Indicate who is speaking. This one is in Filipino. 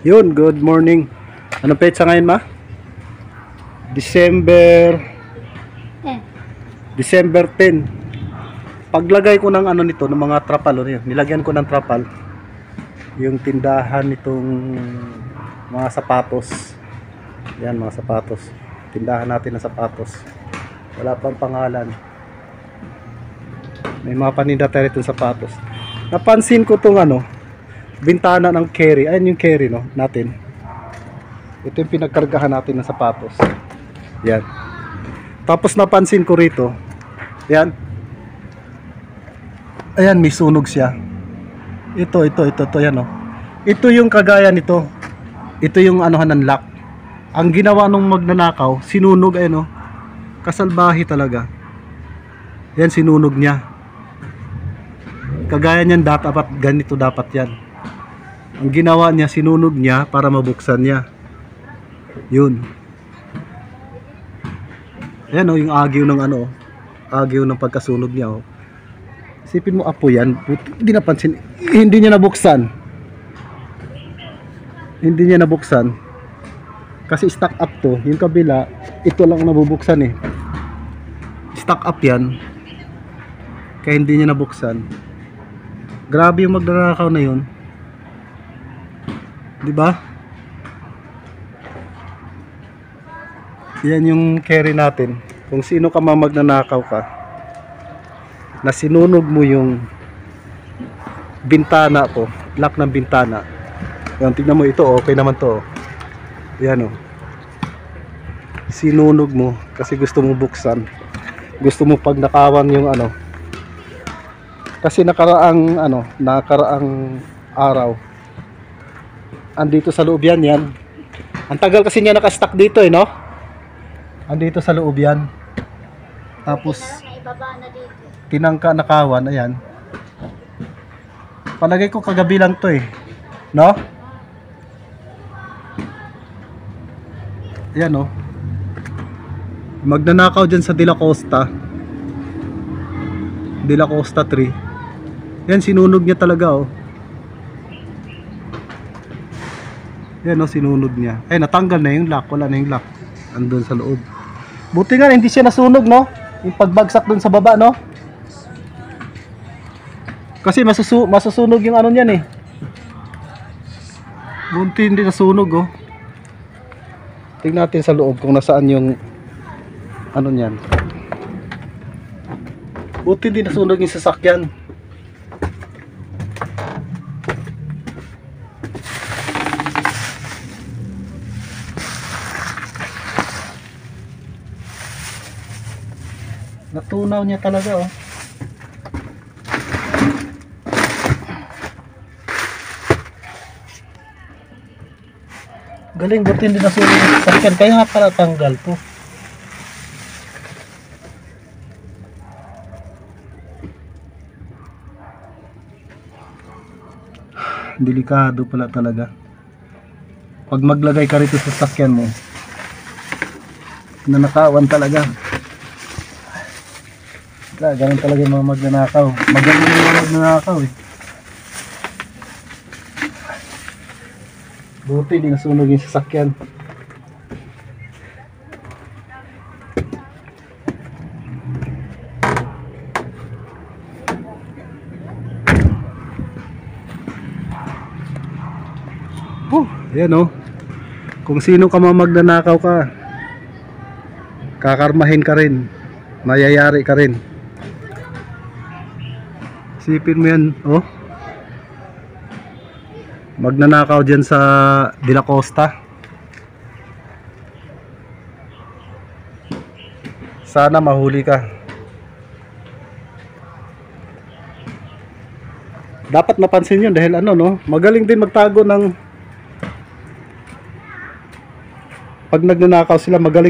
Speaker 1: Yun, good morning. Ano petsa ngayon, ma? December 10. Paglagay ko ng ano nito, ng mga trapal, nilagyan ko ng trapal yung tindahan nitong mga sapatos. Yan, mga sapatos. Tindahan natin ng sapatos. Wala pang pangalan. May mga paninda tayo itong sapatos. Napansin ko tong ano, bintana ng carry. Ayun yung carry, no, natin. Ito yung pinagkargahan natin ng sapatos. Yan. Tapos napansin ko rito, yan. Ayan, may sunog siya. Ito, yan, no. Ito yung kagaya nito. Ito yung anuhan ng lock. Ang ginawa nung magnanakaw, sinunog, ayun, no. Kasalbahe talaga. Yan, sinunog niya. Kagaya niyan, dapat ganito dapat yan. Ang ginawa niya, sinunog niya para mabuksan niya. Yun. Ayan, oh, yung agyo ng ano, agyo ng pagkasunog niya, oh. Isipin mo, apo yan. Hindi napansin. Hindi niya nabuksan. Hindi niya nabuksan. Kasi stock up to. Yung kabila, ito lang nabubuksan eh. Stock up yan. Kaya hindi niya nabuksan. Grabe yung magnanakaw na yun. Diba? Yan yung carry natin. Kung sino ka magnanakaw ka, na sinunog mo yung bintana ko, lock ng bintana. Yan, tignan mo ito, okay naman to. Yan, oh. Sinunog mo kasi gusto mo buksan. Gusto mo pag nakawan yung ano. Kasi nakaraang araw, andito sa loob yan. Ang tagal kasi niya nakastock dito eh, no? Andito sa loob yan. Tapos tinangka nakawan, ayan. Palagay ko kagabi lang to eh, no? Ayan, no? Magnanakaw dyan sa De La Costa 3. Yan, sinunog niya talaga, oh. Yan, oh, sinunog niya. Ay, natanggal na yung lock. Wala na yung lock. Andun sa loob. Buti nga, hindi siya nasunog, no? Yung pagbagsak dun sa baba, no? Kasi masusunog yung ano niyan, eh. Buti hindi nasunog, oh. Tingnan natin sa loob kung nasaan yung ano niyan. Buti hindi nasunog yung sasakyan. Natunaw niya talaga, oh. Galing, buti hindi nasunog yung sasakyan. Kaya nga pala tanggal to. Delikado pala talaga. Pag maglagay ka rito sa sasakyan mo, nanakawan talaga. Ganun talaga yung mga magnanakaw. Magaling yung mga magnanakaw eh. Buti di nasunog yung sasakyan. Ayan, oh. Kung sino ka magnanakaw ka, kakarmahin ka rin. Mayayari ka rin. Sipin mo yan, oh. Magnanakaw dyan sa De La Costa. Sana mahuli ka. Dapat napansin yun dahil ano, no? Magaling din magtago ng pag nagnanakaw sila, magaling.